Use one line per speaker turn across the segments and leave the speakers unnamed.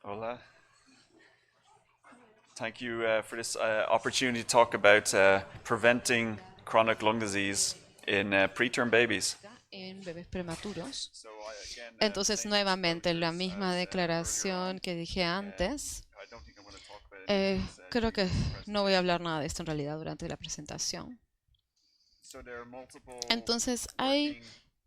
Hola. Thank you for this opportunity to talk about preventing chronic lung disease in preterm babies.
En bebés prematuros.
So again,
Entonces,
same
nuevamente, la
disclosures
misma
as earlier
declaración
on.
que dije antes.
I don't think I'm going to talk about any of these
Creo que
during this
no voy a
presentation.
hablar nada de esto en realidad durante la presentación.
So there are multiple
Entonces, hay
working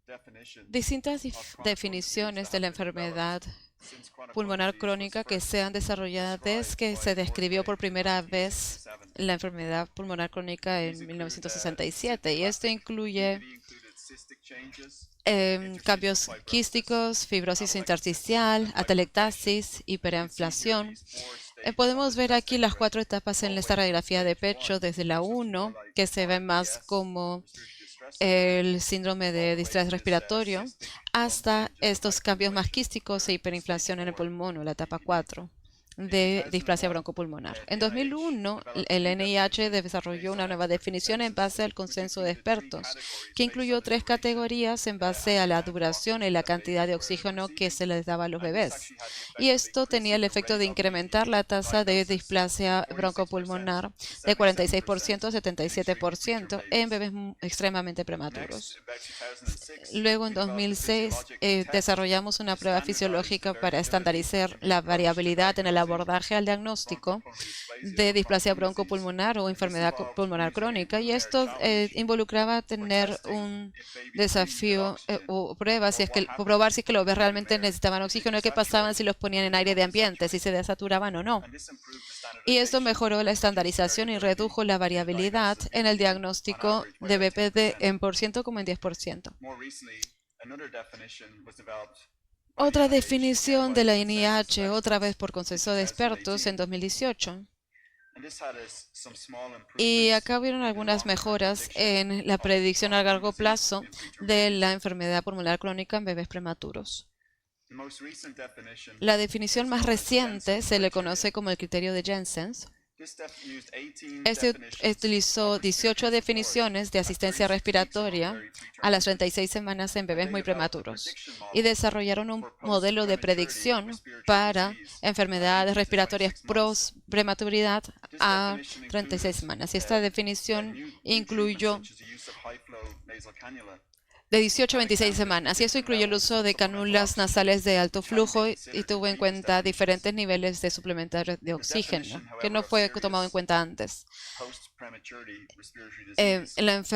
definitions
distintas
of chronic lung disease
definiciones
that
de
have
la
been developed
enfermedad
since chronic lung
pulmonar
disease was
crónica que se
first
han desarrollado desde
described
que
by
se describió
Ordway
por
in
primera vez
1967.
la enfermedad pulmonar crónica
These
en
include
1967. Y esto
sideroblastic
incluye
PVD included cystic changes, interstitial
cambios
fibrosis,
quísticos, fibrosis
atelectasis,
intersticial,
and hypertension.
atelectasis,
And you can see here
hiperinflación.
these four stages of
Podemos
the
ver
chest
aquí las
X-ray,
cuatro etapas
all
en
the
esta
way from
radiografía de
stage
pecho,
1,
desde la
which looks more
1,
like
que se ve más
RDS,
como
respiratory distress syndrome,
el síndrome
all
de
the way
distrés
to this
respiratorio,
cystic lung
hasta
changes of
estos cambios más
hyperventilation,
quísticos e
or stage
hiperinflación en el
4
pulmón, o la etapa
PVD.
4
In
de displasia
2001,
broncopulmonar. En
the NIH
2001,
developed a
el
new
NIH
definition
desarrolló
based
una
on
nueva
expert
definición en
consensus,
base al
which
consenso de
included three
expertos,
categories
que
based on
incluyó
the
tres
duration
categorías en base
and
a la
amount of
duración y
oxygen
la
that
cantidad
babies
de
were
oxígeno que
receiving.
se les daba a los
And this
bebés.
actually had the
Y
effect of
esto tenía el
increasing the
efecto de
rate of
incrementar la
PVD
tasa de
diagnosis from
displasia
46%
broncopulmonar
to
de
77%
46% a
in extremely preterm
77% en
babies.
bebés extremadamente
Next,
prematuros.
in about 2006,
Luego, en
we developed a
2006,
physiological test
desarrollamos una
to
prueba
standardize the
fisiológica para
variability
estandarizar
in the
la
approach to
variabilidad en el
diagnosing
abordaje al diagnóstico
bronchopulmonary dysplasia
de
or chronic
displasia
lung disease.
broncopulmonar o
And this
enfermedad
involved
pulmonar
using a
crónica. Y
numeric
esto
challenge
involucraba
for
tener
testing
un
if babies really needed
desafío
oxygen
o prueba si
or
es
what
que
happened
probar si es que los bebés
to the
realmente
mare
necesitaban
if they
oxígeno y qué pasaban si
desaturated
los ponían en
or
aire
don't
de ambiente, si
desaturate.
se desaturaban o no.
And this improved the
Y esto
standardization
mejoró la
and reduced the
estandarización y
variability
redujo la
in the
variabilidad
diagnosis of
en el
BPD on
diagnóstico
average by
de
about
BPD
10%.
en por ciento como en 10%.
More recently, another definition was developed by the
Otra
NIH, again
definición
by
de la
consensus of
NIH, otra vez
experts,
por
in
consenso de expertos, en
2018.
2018.
And this had some small
Y
improvements
acá hubieron
in the
algunas
long-term
mejoras
prediction
en la
of
predicción a
chronic lung
largo
disease
plazo
in preterm
de la
babies.
enfermedad pulmonar crónica en bebés prematuros.
The most recent definition
La definición
is
más
known as the
reciente
Jensen
se le
criteria.
conoce como el criterio de Jensen.
This used 18
Este
definitions of
utilizó 18
respiratory support
definiciones de
at
asistencia
36 weeks among
respiratoria
very preterm
a las
infants.
36 semanas en
And
bebés
they
muy
developed a
prematuros
prediction
y
model
desarrollaron un
for
modelo de
post-prematurity
predicción
respiratory
para
disease at
enfermedades
18 to
respiratorias
26 months.
prematuridad
This
a
definition
36
included
semanas. Y esta definición
new treatments
incluyó
such as the use of high-flow nasal cannula
de 18 a
and
26
accounted for
semanas. Y eso
different
incluyó el
levels
uso
of
de
supplemental
canulas
oxygen,
nasales de alto
which hadn't been
flujo y
considered in
tuvo en
previous
cuenta
definitions.
diferentes niveles de suplementarios de
The definition,
oxígeno, que
however,
no
of
fue tomado en
serious
cuenta antes.
post-prematurity respiratory disease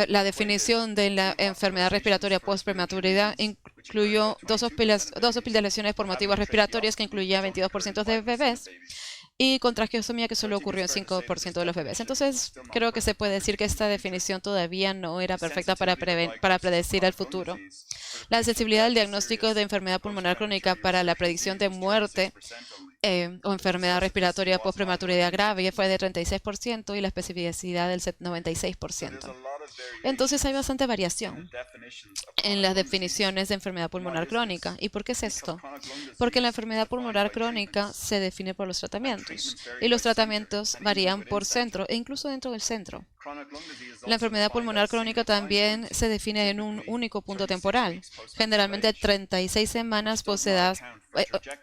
La
equated
definición de la
two
enfermedad
hospitalizations
respiratoria
for respiratory
post-prematuridad
reasons, which occurred in
incluyó
about 22% of
dos
babies,
hospitalizaciones por
and
motivos
having
respiratorios, que
tracheostomy,
incluía
which only occurred in
22% de
5% of
bebés,
babies.
y con traqueostomía, que
So I
solo
think
ocurrió
it's
en
fair to say that
5%
this
de los bebés.
definition is
Entonces,
still not
creo que se
perfect for
puede decir que
predicting
esta
the future.
definición todavía no era
The
perfecta para,
sensitivity of
para
diagnosis of
predecir el
chronic lung
futuro.
disease for the
La
prediction of
sensibilidad del
death and
diagnóstico de
serious
enfermedad pulmonar crónica
post-prematurity
para la
respiratory
predicción
disease
de
was
muerte
36% only.
o
The
enfermedad
specificity
respiratoria
was high, about
post-prematuridad grave
90%.
fue de 36% y la especificidad del
So there's a
96%.
lot of
Entonces hay
variations
bastante
in the
variación
definitions of
en
chronic
las
lung disease.
definiciones de enfermedad
And why
pulmonar
is this?
crónica. ¿Y por qué es
Because
esto?
chronic lung
Porque la
disease is
enfermedad
defined
pulmonar
by
crónica
treatments,
se define por los
and
tratamientos,
treatments vary
y
by
los
center
tratamientos
and even
varían
within
por
center.
centro e incluso dentro del centro.
Chronic lung disease is
La
also
enfermedad
defined at a
pulmonar crónica
single time
también
point,
se define en un
typically
único punto
36
temporal,
weeks postnatal
generalmente
age,
36
which
semanas
does not
poseedadas
account for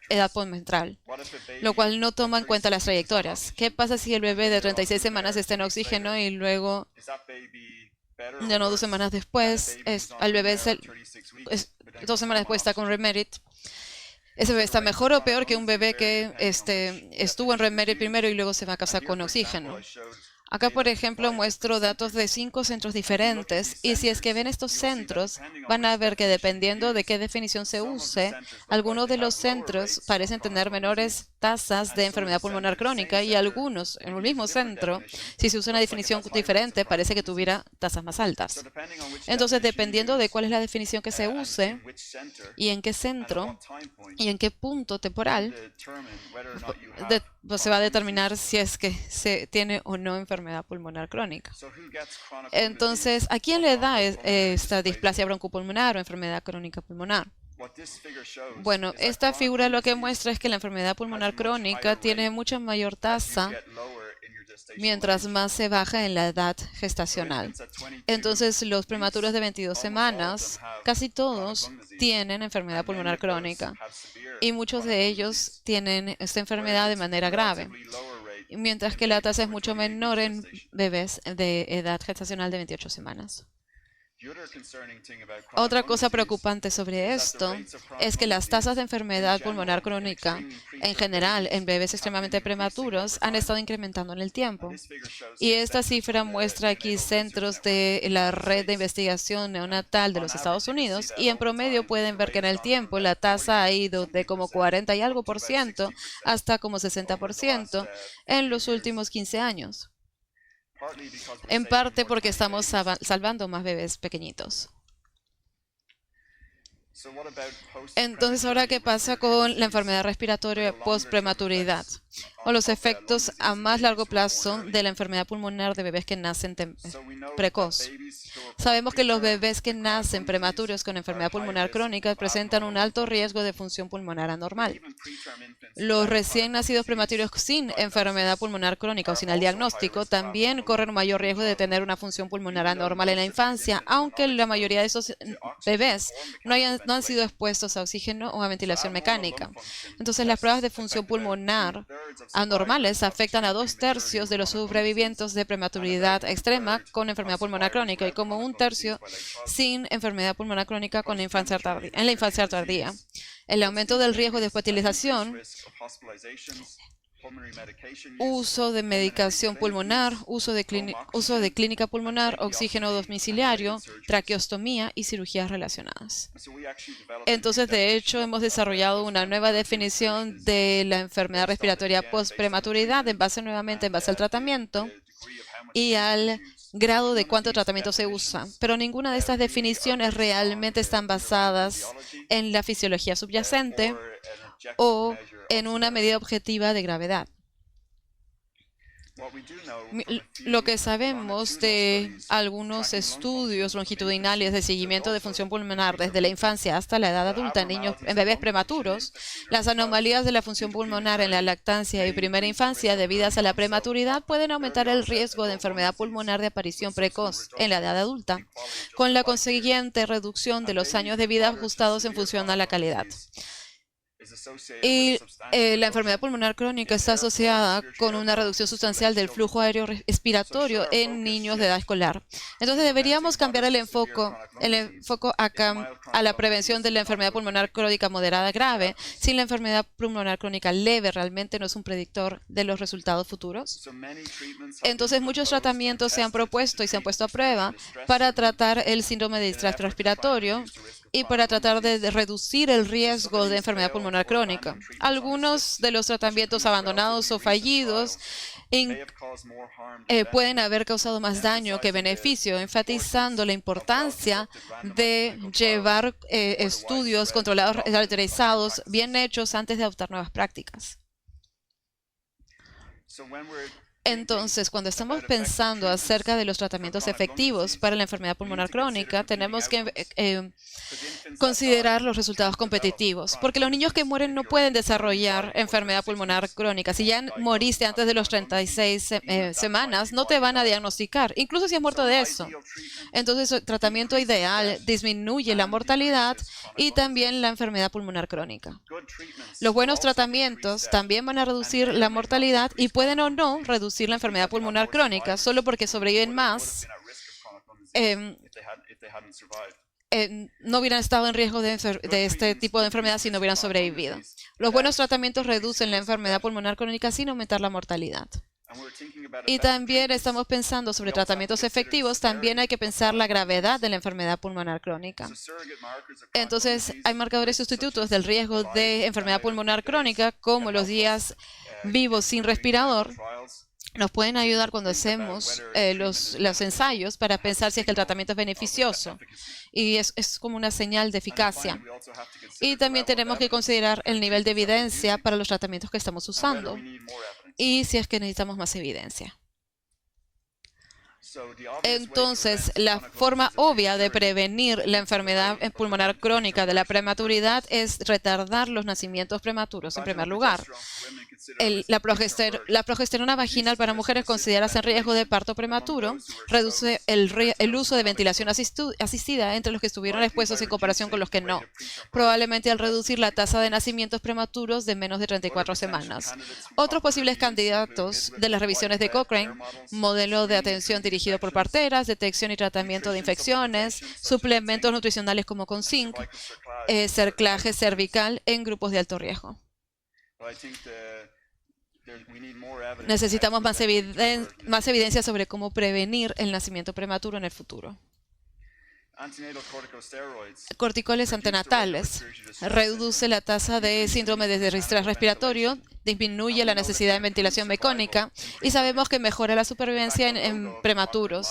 edad
trajectories.
postmenstrual,
What if a
lo
baby
cual no
at
toma en cuenta
36
las
weeks is on
trayectorias. ¿Qué
oxygen
pasa si el
and
bebé
then
de
they're off
36
the
semanas
mare
está
2
en
weeks
oxígeno
later?
y luego,
Is that baby better or
ya no, 2 semanas
worse than a
después,
baby who's on
al bebé
Remare at 36 weeks but then
2
goes
semanas
home on
después está con
oxygen?
Remerit? ¿Ese bebé
So the
está
rates of
mejor o
chronic
peor que
lung
un
disease
bebé
vary
que
depending on which
estuvo en
definition is
Remerit primero y
used.
luego se va a
And
casar
here,
con
for example, I
oxígeno?
showed
Acá, por
data from
ejemplo,
5 different
muestro datos de
centers.
5 centros
And if you look at
diferentes,
these
y si es que
centers,
ven estos
you will see that
centros,
depending on
van a
which
ver que
definition you
dependiendo de
use,
qué definición se
some of the
use,
centers look like
algunos
they
de
have
los
lower
centros
rates of
parecen
chronic
tener
lung disease,
menores tasas
and
de
some of the
enfermedad pulmonar
same
crónica, y
center,
algunos, en el
maybe use a
mismo
different
centro,
definition,
si se usa una
looks like it
definición
has high rates of
diferente,
chronic
parece que
lung disease.
tuviera tasas más
So
altas.
depending on which
Entonces,
definition you
dependiendo de
use,
cuál es la definición que se
and
use
in which center,
y en qué
and at
centro
what time point,
y en qué punto
will
temporal,
determine whether or not you have
pues se va a
chronic lung
determinar
disease.
si es que se tiene o no enfermedad pulmonar crónica.
So who gets chronic lung
Entonces,
disease
¿a quién
or
le da
bronchopulmonary
esta displasia
dysplasia?
broncopulmonar o enfermedad crónica pulmonar?
What this figure shows
Bueno,
is that
esta
chronic
figura
lung
lo que
disease
muestra es que la enfermedad
has a
pulmonar
much
crónica
higher
tiene
rate
mucha mayor
as you
tasa
get lower in your gestational
mientras
age.
más se baja en la edad
So
gestacional.
infants at 22
Entonces, los prematuros
weeks,
de 22
almost all of them
semanas,
have
casi
chronic
todos
lung disease.
tienen enfermedad
And many
pulmonar
of those
crónica.
have severe
y muchos de ellos tienen esta enfermedad de manera grave, mientras que la tasa es mucho menor en bebés de edad gestacional de 28 semanas. Otra cosa preocupante sobre esto es que las tasas de enfermedad pulmonar crónica, en general, en bebés extremadamente prematuros, han estado incrementando en el tiempo. Y esta cifra muestra aquí centros de la red de investigación neonatal de los Estados Unidos, y en promedio pueden ver que en el tiempo la tasa ha ido de como 40 y algo por ciento hasta como 60% en los últimos 15 años. En parte porque estamos salvando más bebés pequeñitos. Entonces, ¿ahora qué pasa con la enfermedad respiratoria post-prematuridad o los efectos a más largo plazo de la enfermedad pulmonar de bebés que nacen precoz? Sabemos que los bebés que nacen prematuros con enfermedad pulmonar crónica presentan un alto riesgo de función pulmonar anormal. Los recién nacidos prematuros sin enfermedad pulmonar crónica o sin el diagnóstico también corren un mayor riesgo de tener una función pulmonar anormal en la infancia, aunque la mayoría de esos bebés no han sido expuestos a oxígeno o a ventilación mecánica. Entonces, las pruebas de función pulmonar anormales afectan a 2/3 de los sobrevivientes de prematuridad extrema con enfermedad pulmonar crónica y como 1/3 sin enfermedad pulmonar crónica con la infancia en la infancia tardía. El aumento del riesgo de hospitalización, uso de medicación pulmonar, uso de clínica pulmonar, oxígeno domiciliario, traqueostomía y cirugías relacionadas. Entonces, de hecho, hemos desarrollado una nueva definición de la enfermedad respiratoria post-prematuridad nuevamente en base al tratamiento y al grado de cuánto tratamiento se usa. Pero ninguna de estas definiciones realmente están basadas en la fisiología subyacente o en una medida objetiva de gravedad. Lo que sabemos de algunos estudios longitudinales de seguimiento de función pulmonar desde la infancia hasta la edad adulta en bebés prematuros, las anomalías de la función pulmonar en la lactancia y primera infancia debidas a la prematuridad pueden aumentar el riesgo de enfermedad pulmonar de aparición precoz en la edad adulta, con la consiguiente reducción de los años de vida ajustados en función a la calidad. Y la enfermedad pulmonar crónica está asociada con una reducción sustancial del flujo aéreo respiratorio en niños de edad escolar. Entonces deberíamos cambiar el enfoque acá a la prevención de la enfermedad pulmonar crónica moderada grave, si la enfermedad pulmonar crónica leve realmente no es un predictor de los resultados futuros. Entonces muchos tratamientos se han propuesto y se han puesto a prueba para tratar el síndrome de distrés respiratorio y para tratar de reducir el riesgo de enfermedad pulmonar crónica. Algunos de los tratamientos abandonados o fallidos pueden haber causado más daño que beneficio, enfatizando la importancia de llevar estudios controlados, autorizados, bien hechos antes de adoptar nuevas prácticas. Entonces, cuando estamos pensando acerca de los tratamientos efectivos para la enfermedad pulmonar crónica, tenemos que considerar los resultados competitivos, porque los niños que mueren no pueden desarrollar enfermedad pulmonar crónica. Si ya moriste antes de los 36 semanas, no te van a diagnosticar, incluso si has muerto de eso. Entonces, el tratamiento ideal disminuye la mortalidad y también la enfermedad pulmonar crónica. Los buenos tratamientos también van a reducir la mortalidad y pueden o no reducir la enfermedad pulmonar crónica, solo porque sobreviven más. No hubieran estado en riesgo de este tipo de enfermedad si no hubieran sobrevivido. Los buenos tratamientos reducen la enfermedad pulmonar crónica sin aumentar la mortalidad. Y también estamos pensando sobre tratamientos efectivos, también hay que pensar la gravedad de la enfermedad pulmonar crónica. Entonces, hay marcadores sustitutos del riesgo de enfermedad pulmonar crónica, como los días vivos sin respirador. Nos pueden ayudar cuando hacemos los ensayos para pensar si es que el tratamiento es beneficioso. Y es como una señal de eficacia. Y también tenemos que considerar el nivel de evidencia para los tratamientos que estamos usando. Y si es que necesitamos más evidencia. Entonces, la forma obvia de prevenir la enfermedad pulmonar crónica de la prematuridad es retardar los nacimientos prematuros, en primer lugar. La progesterona vaginal para mujeres consideradas en riesgo de parto prematuro reduce el uso de ventilación asistida entre los que estuvieron expuestos en comparación con los que no, probablemente al reducir la tasa de nacimientos prematuros de menos de 34 semanas. Otros posibles candidatos de las revisiones de Cochrane: modelo de atención dirigido por parteras, detección y tratamiento de infecciones, suplementos nutricionales como con zinc, cerclaje cervical en grupos de alto riesgo. Necesitamos más evidencia sobre cómo prevenir el nacimiento prematuro en el futuro. Corticoides antenatales. Reduce la tasa de síndrome de distrés respiratorio, disminuye la necesidad de ventilación mecánica y sabemos que mejora la supervivencia en prematuros.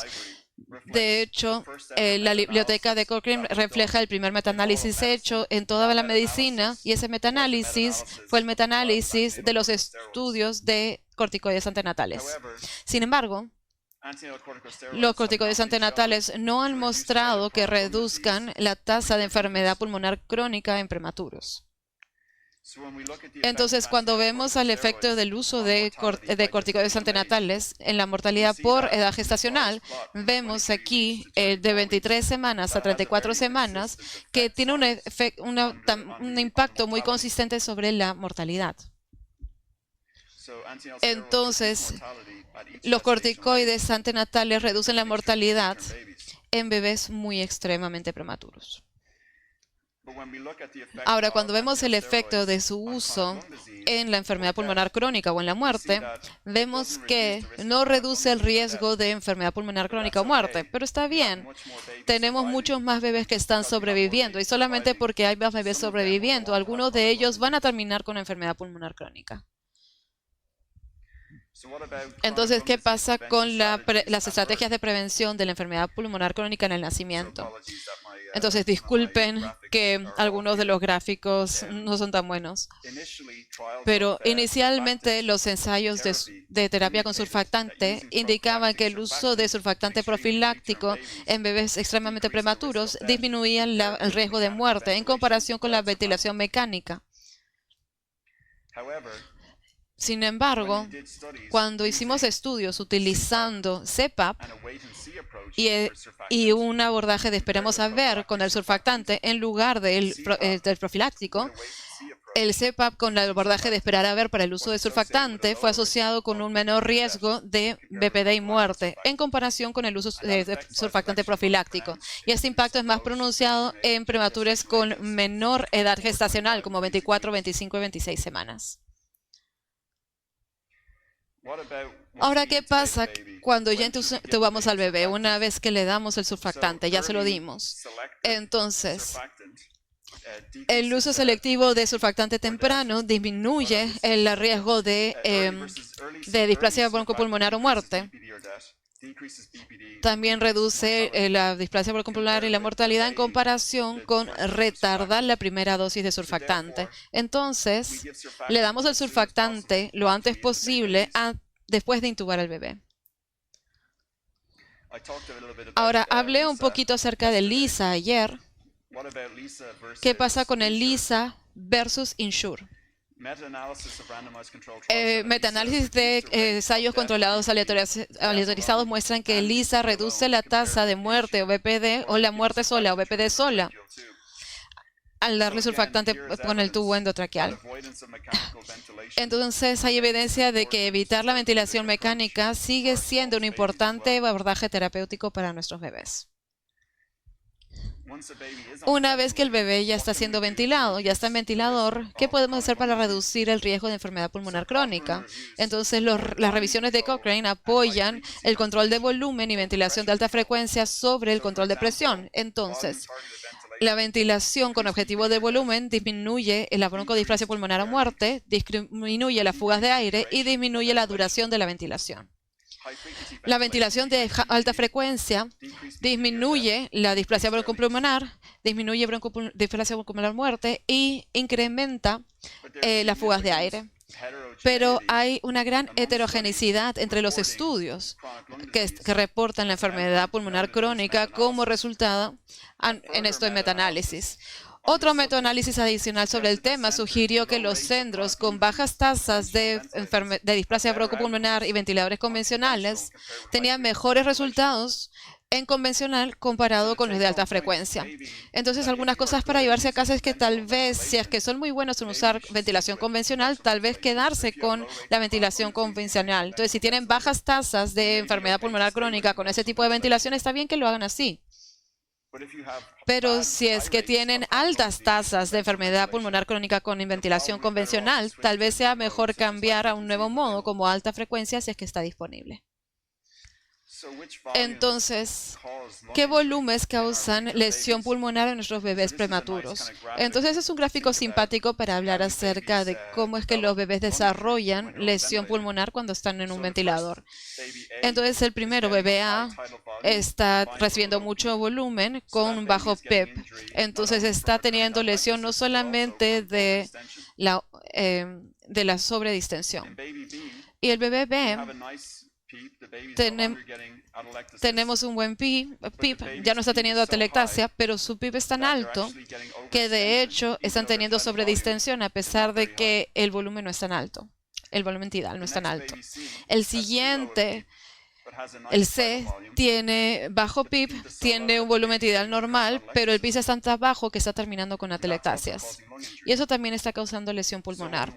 De hecho, la biblioteca de Cochrane refleja el primer metaanálisis hecho en toda la medicina, y ese metaanálisis fue el metaanálisis de los estudios de corticoides antenatales. Sin embargo, los corticoides antenatales no han mostrado que reduzcan la tasa de enfermedad pulmonar crónica en prematuros. Entonces, cuando vemos el efecto del uso de corticoides antenatales en la mortalidad por edad gestacional, vemos aquí de 23 semanas a 34 semanas que tiene un impacto muy consistente sobre la mortalidad. Entonces, los corticoides antenatales reducen la mortalidad en bebés muy extremadamente prematuros. Ahora, cuando vemos el efecto de su uso en la enfermedad pulmonar crónica o en la muerte, vemos que no reduce el riesgo de enfermedad pulmonar crónica o muerte, pero está bien. Tenemos muchos más bebés que están sobreviviendo, y solamente porque hay más bebés sobreviviendo, algunos de ellos van a terminar con enfermedad pulmonar crónica. Entonces, ¿qué pasa con las estrategias de prevención de la enfermedad pulmonar crónica en el nacimiento? Entonces, disculpen que algunos de los gráficos no son tan buenos, pero inicialmente los ensayos de terapia con surfactante indicaban que el uso de surfactante profiláctico en bebés extremadamente prematuros disminuía el riesgo de muerte en comparación con la ventilación mecánica. Sin embargo, cuando hicimos estudios utilizando CPAP y un abordaje de esperemos a ver con el surfactante en lugar del profiláctico, el CPAP con el abordaje de esperar a ver para el uso de surfactante fue asociado con un menor riesgo de BPD y muerte en comparación con el uso de surfactante profiláctico. Y este impacto es más pronunciado en prematuros con menor edad gestacional, como 24, 25 y 26 semanas. Ahora, ¿qué pasa cuando ya intubamos al bebé? Una vez que le damos el surfactante, ya se lo dimos. Entonces, el uso selectivo de surfactante temprano disminuye el riesgo de displasia broncopulmonar o muerte. También reduce la displasia broncopulmonar y la mortalidad en comparación con retardar la primera dosis de surfactante. Entonces, le damos el surfactante lo antes posible después de intubar al bebé. Ahora, hablé un poquito acerca de LISA ayer. ¿Qué pasa con el LISA versus INSURE? Metaanálisis de ensayos controlados aleatorizados muestran que el LISA reduce la tasa de muerte o BPD o la muerte sola o BPD sola al darle surfactante con el tubo endotraqueal. Entonces, hay evidencia de que evitar la ventilación mecánica sigue siendo un importante abordaje terapéutico para nuestros bebés. Una vez que el bebé ya está siendo ventilado, ya está en ventilador, ¿qué podemos hacer para reducir el riesgo de enfermedad pulmonar crónica? Entonces, las revisiones de Cochrane apoyan el control de volumen y ventilación de alta frecuencia sobre el control de presión. Entonces, la ventilación con objetivo de volumen disminuye la broncodisplasia pulmonar o muerte, disminuye las fugas de aire y disminuye la duración de la ventilación. La ventilación de alta frecuencia disminuye la displasia broncopulmonar, disminuye displasia broncopulmonar muerte y incrementa las fugas de aire. pero hay una gran heterogeneidad entre los estudios que reportan la enfermedad pulmonar crónica como resultado en esto de metaanálisis. Otro metaanálisis adicional sobre el tema sugirió que los centros con bajas tasas de displasia broncopulmonar y ventiladores convencionales tenían mejores resultados en convencional comparado con los de alta frecuencia. Entonces, algunas cosas para llevarse a casa es que tal vez, si es que son muy buenos en usar ventilación convencional, tal vez quedarse con la ventilación convencional. Entonces, si tienen bajas tasas de enfermedad pulmonar crónica con ese tipo de ventilación, está bien que lo hagan así. Pero si es que tienen altas tasas de enfermedad pulmonar crónica con ventilación convencional, tal vez sea mejor cambiar a un nuevo modo como alta frecuencia si es que está disponible. Entonces, ¿qué volúmenes causan lesión pulmonar en nuestros bebés prematuros? Entonces, es un gráfico simpático para hablar acerca de cómo es que los bebés desarrollan lesión pulmonar cuando están en un ventilador. Entonces, el primero, bebé A, está recibiendo mucho volumen con un bajo PEP. Entonces, está teniendo lesión no solamente de la sobredistensión. Y el bebé B, tenemos un buen PIP, ya no está teniendo atelectasia, pero su PIP es tan alto que de hecho están teniendo sobredistensión a pesar de que el volumen no es tan alto, el volumen tidal no es tan alto. El siguiente, el C, tiene bajo PIP, tiene un volumen tidal normal, pero el PIP es tan bajo que está terminando con atelectasias. Y eso también está causando lesión pulmonar.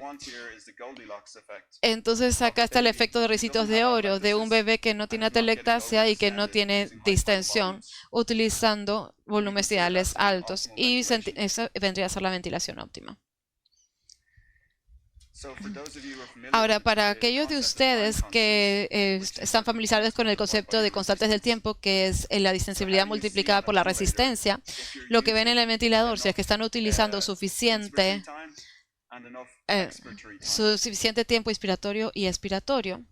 Entonces acá está el efecto de ricitos de oro de un bebé que no tiene atelectasia y que no tiene distensión, utilizando volúmenes tidales altos. Y eso vendría a ser la ventilación óptima. Ahora, para aquellos de ustedes que están familiarizados con el concepto de constantes del tiempo, que es la distensibilidad multiplicada por la resistencia, lo que ven en el ventilador, si es que están utilizando suficiente tiempo inspiratorio y expiratorio.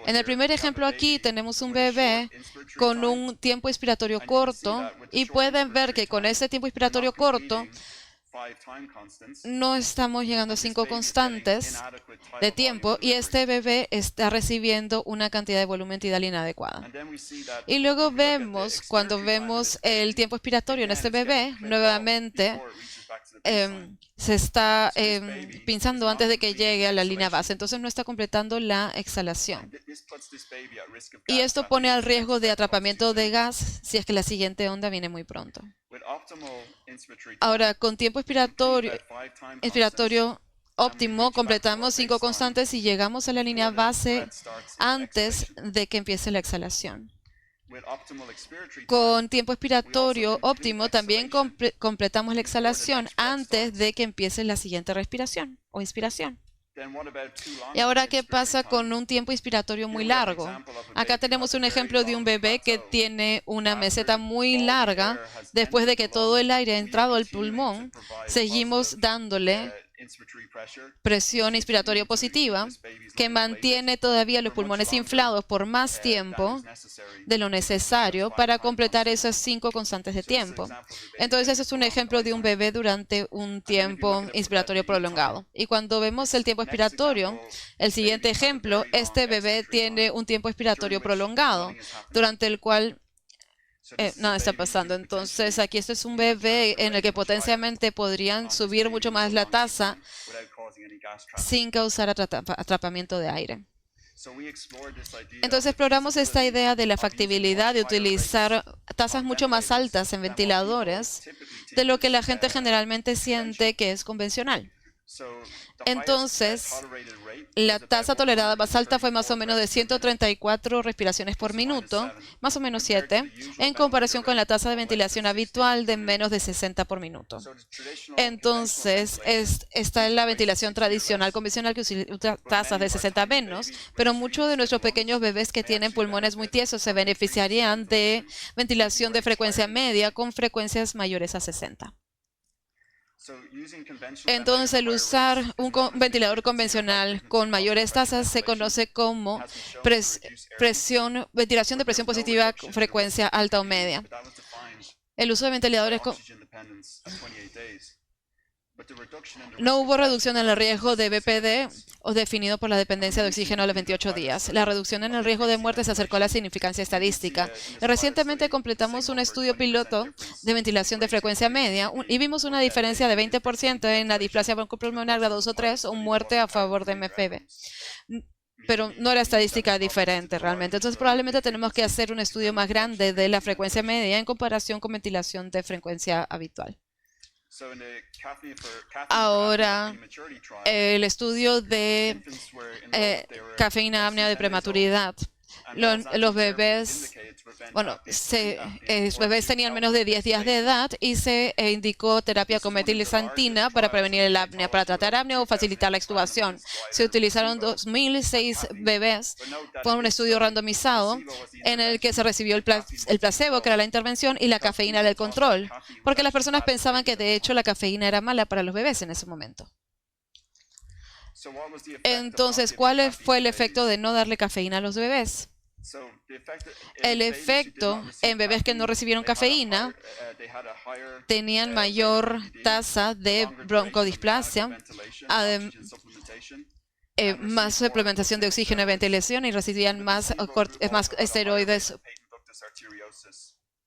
En el primer ejemplo aquí tenemos un bebé con un tiempo inspiratorio corto y pueden ver que con ese tiempo inspiratorio corto no estamos llegando a 5 constantes de tiempo y este bebé está recibiendo una cantidad de volumen tidal inadecuada. Y luego vemos, cuando vemos el tiempo expiratorio en este bebé, nuevamente se está pinzando antes de que llegue a la línea base, entonces no está completando la exhalación. Y esto pone al riesgo de atrapamiento de gas si es que la siguiente onda viene muy pronto. Ahora, con tiempo expiratorio óptimo, completamos 5 constantes y llegamos a la línea base antes de que empiece la exhalación. Con tiempo expiratorio óptimo también completamos la exhalación antes de que empiece la siguiente respiración o inspiración. ¿Y ahora qué pasa con un tiempo inspiratorio muy largo? Acá tenemos un ejemplo de un bebé que tiene una meseta muy larga. Después de que todo el aire ha entrado al pulmón, seguimos dándole presión inspiratoria positiva que mantiene todavía los pulmones inflados por más tiempo de lo necesario para completar esas 5 constantes de tiempo. Entonces, ese es un ejemplo de un bebé durante un tiempo inspiratorio prolongado. Y cuando vemos el tiempo expiratorio, el siguiente ejemplo, este bebé tiene un tiempo expiratorio prolongado, durante el cual nada está pasando. Entonces, aquí este es un bebé en el que potencialmente podrían subir mucho más la tasa sin causar atrapamiento de aire. Entonces, exploramos esta idea de la factibilidad de utilizar tasas mucho más altas en ventiladores de lo que la gente generalmente siente que es convencional. Entonces, la tasa tolerada más alta fue más o menos de 134 respiraciones por minuto, más o menos 7, en comparación con la tasa de ventilación habitual de menos de 60 por minuto. Entonces, esta es la ventilación tradicional convencional que utiliza tasas de 60 menos, pero muchos de nuestros pequeños bebés que tienen pulmones muy tiesos se beneficiarían de ventilación de frecuencia media con frecuencias mayores a 60. Entonces, el usar un ventilador convencional con mayores tasas se conoce como ventilación de presión positiva con frecuencia alta o media. El uso de ventiladores No hubo reducción en el riesgo de BPD o definido por la dependencia de oxígeno a los 28 días. La reducción en el riesgo de muerte se acercó a la significancia estadística. Recientemente completamos un estudio piloto de ventilación de frecuencia media y vimos una diferencia de 20% en la displasia broncopulmonar grado 2 o 3 o muerte a favor de MFB. Pero no era estadística diferente realmente. Entonces probablemente tenemos que hacer un estudio más grande de la frecuencia media en comparación con ventilación de frecuencia habitual. Ahora, el estudio de cafeína apnea de prematuridad. Los bebés, bebés tenían menos de 10 días de edad y se indicó terapia con metilxantina para prevenir el apnea, para tratar apnea o facilitar la extubación. Se utilizaron 2006 bebés por un estudio randomizado en el que se recibió el placebo, que era la intervención, y la cafeína era el control, porque las personas pensaban que de hecho la cafeína era mala para los bebés en ese momento. Entonces, ¿cuál fue el efecto de no darle cafeína a los bebés? El efecto en bebés que no recibieron cafeína tenían mayor tasa de broncodisplasia, más suplementación de oxígeno y ventilación y recibían más esteroides,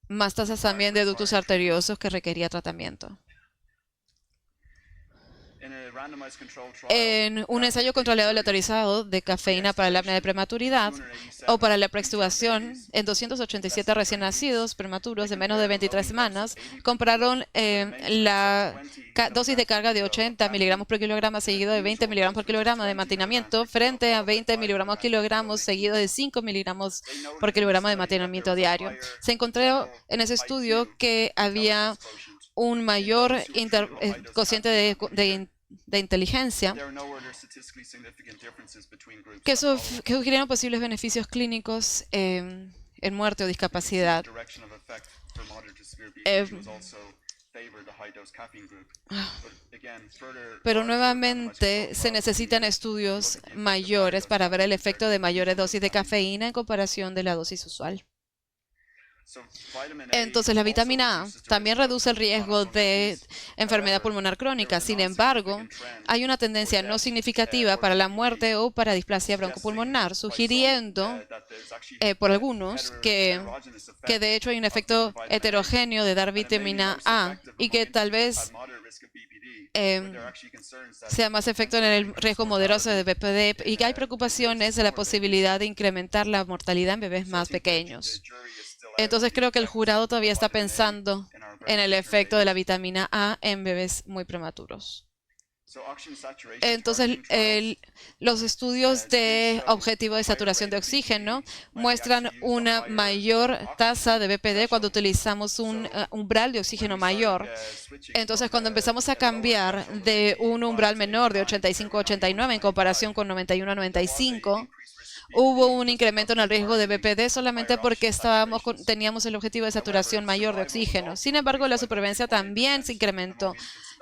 más tasas también de ductos arteriosos que requería tratamiento. En un ensayo controlado aleatorizado de cafeína para la apnea de prematuridad o para la preextubación en 287 recién nacidos prematuros de menos de 23 semanas, compararon la dosis de carga de 80 miligramos por kilogramo seguido de 20 miligramos por kilogramo de mantenimiento frente a 20 miligramos por kilogramo seguido de 5 miligramos por kilogramo de mantenimiento diario. Se encontró en ese estudio que había un mayor cociente de inteligencia que sugirieron posibles beneficios clínicos en muerte o discapacidad. Pero nuevamente se necesitan estudios mayores para ver el efecto de mayores dosis de cafeína en comparación de la dosis usual. Entonces, la vitamina A también reduce el riesgo de enfermedad pulmonar crónica. Sin embargo, hay una tendencia no significativa para la muerte o para displasia broncopulmonar, sugiriendo por algunos que de hecho hay un efecto heterogéneo de dar vitamina A y que tal vez sea más efecto en el riesgo moderado de BPD y que hay preocupaciones de la posibilidad de incrementar la mortalidad en bebés más pequeños. Entonces creo que el jurado todavía está pensando en el efecto de la vitamina A en bebés muy prematuros. Entonces, los estudios de objetivo de saturación de oxígeno muestran una mayor tasa de BPD cuando utilizamos un umbral de oxígeno mayor. Entonces, cuando empezamos a cambiar de un umbral menor de 85 a 89 en comparación con 91 a 95, hubo un incremento en el riesgo de BPD solamente porque teníamos el objetivo de saturación mayor de oxígeno. Sin embargo, la supervivencia también se incrementó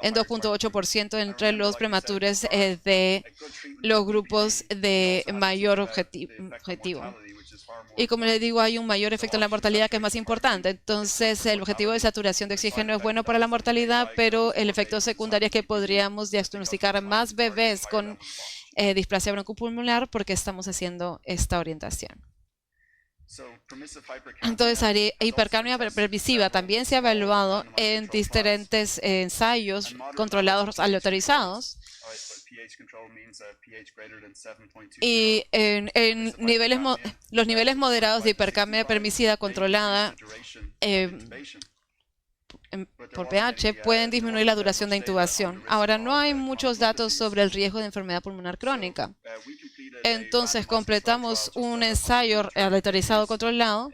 en 2.8% entre los prematuros de los grupos de mayor objetivo. Y como les digo, hay un mayor efecto en la mortalidad que es más importante. Entonces, el objetivo de saturación de oxígeno es bueno para la mortalidad, pero el efecto secundario es que podríamos diagnosticar más bebés con displasia broncopulmonar porque estamos haciendo esta orientación. Entonces, hipercapnia permisiva también se ha evaluado en diferentes ensayos controlados aleatorizados. Y los niveles moderados de hipercapnia permisiva controlada por pH pueden disminuir la duración de intubación. Ahora, no hay muchos datos sobre el riesgo de enfermedad pulmonar crónica. Entonces, completamos un ensayo aleatorizado controlado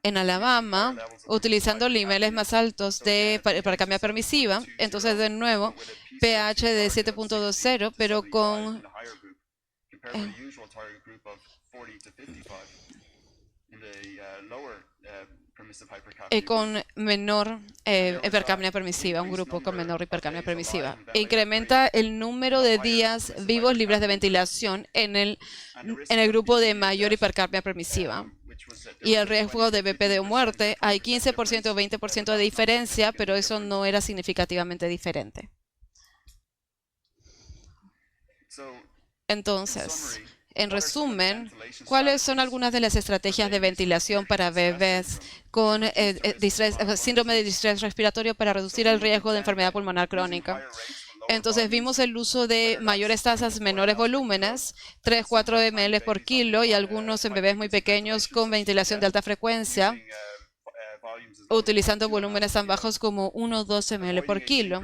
en Alabama, utilizando niveles más altos de hipercapnia permisiva. Entonces, de nuevo, pH de 7.20, pero con menor hipercapnia permisiva, un grupo con menor hipercapnia permisiva. Incrementa el número de días vivos libres de ventilación en el grupo de mayor hipercapnia permisiva. Y el riesgo de BPD o muerte, hay 15% o 20% de diferencia, pero eso no era significativamente diferente. Entonces, en resumen, ¿cuáles son algunas de las estrategias de ventilación para bebés con síndrome de distrés respiratorio para reducir el riesgo de enfermedad pulmonar crónica? Entonces vimos el uso de mayores tasas, menores volúmenes, 3-4 ml por kilo, y algunos en bebés muy pequeños con ventilación de alta frecuencia, utilizando volúmenes tan bajos como 1-2 ml por kilo.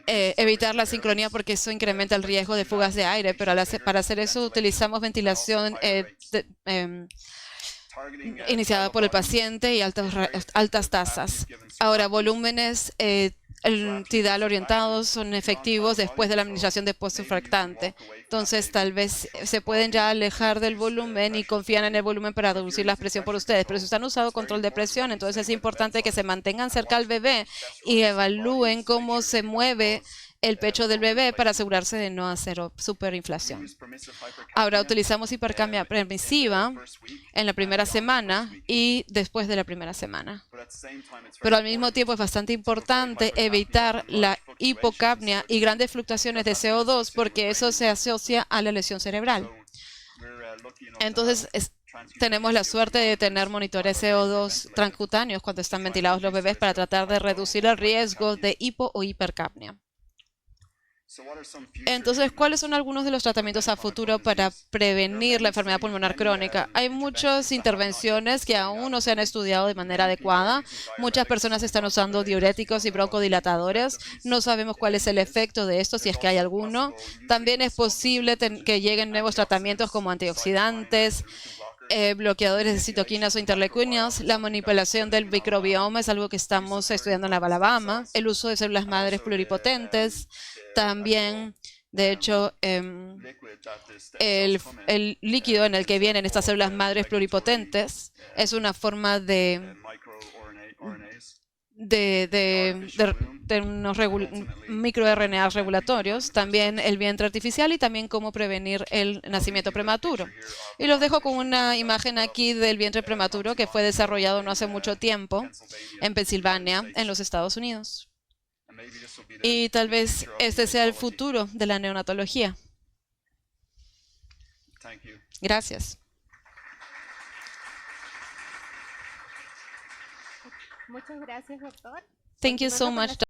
Evitar la sincronía porque eso incrementa el riesgo de fugas de aire, pero para hacer eso utilizamos ventilación iniciada por el paciente y altas tasas. Ahora, volúmenes tidal orientados son efectivos después de la administración de postsurfactante. Entonces, tal vez se pueden ya alejar del volumen y confían en el volumen para reducir la presión por ustedes. Pero si están usando control de presión, entonces es importante que se mantengan cerca al bebé y evalúen cómo se mueve el pecho del bebé para asegurarse de no hacer superinflación. Ahora, utilizamos hipercapnia permisiva en la primera semana y después de la primera semana. Pero al mismo tiempo es bastante importante evitar la hipocapnia y grandes fluctuaciones de CO2 porque eso se asocia a la lesión cerebral. Entonces, tenemos la suerte de tener monitores CO2 transcutáneos cuando están ventilados los bebés para tratar de reducir el riesgo de hipo o hipercapnia. Entonces, ¿cuáles son algunos de los tratamientos a futuro para prevenir la enfermedad pulmonar crónica? Hay muchas intervenciones que aún no se han estudiado de manera adecuada. Muchas personas están usando diuréticos y broncodilatadores. No sabemos cuál es el efecto de esto, si es que hay alguno. También es posible que lleguen nuevos tratamientos como antioxidantes, bloqueadores de citoquinas o interleuquinas. La manipulación del microbioma es algo que estamos estudiando en Alabama. El uso de células madres pluripotentes. También, de hecho, el líquido en el que vienen estas células madres pluripotentes es una forma de unos microRNA regulatorios, también el vientre artificial y también cómo prevenir el nacimiento prematuro. Y los dejo con una imagen aquí del vientre prematuro que fue desarrollado no hace mucho tiempo en Pensilvania, en los Estados Unidos. Y tal vez este sea el futuro de la neonatología. Gracias.
Muchas gracias, doctor.
Thank you so much.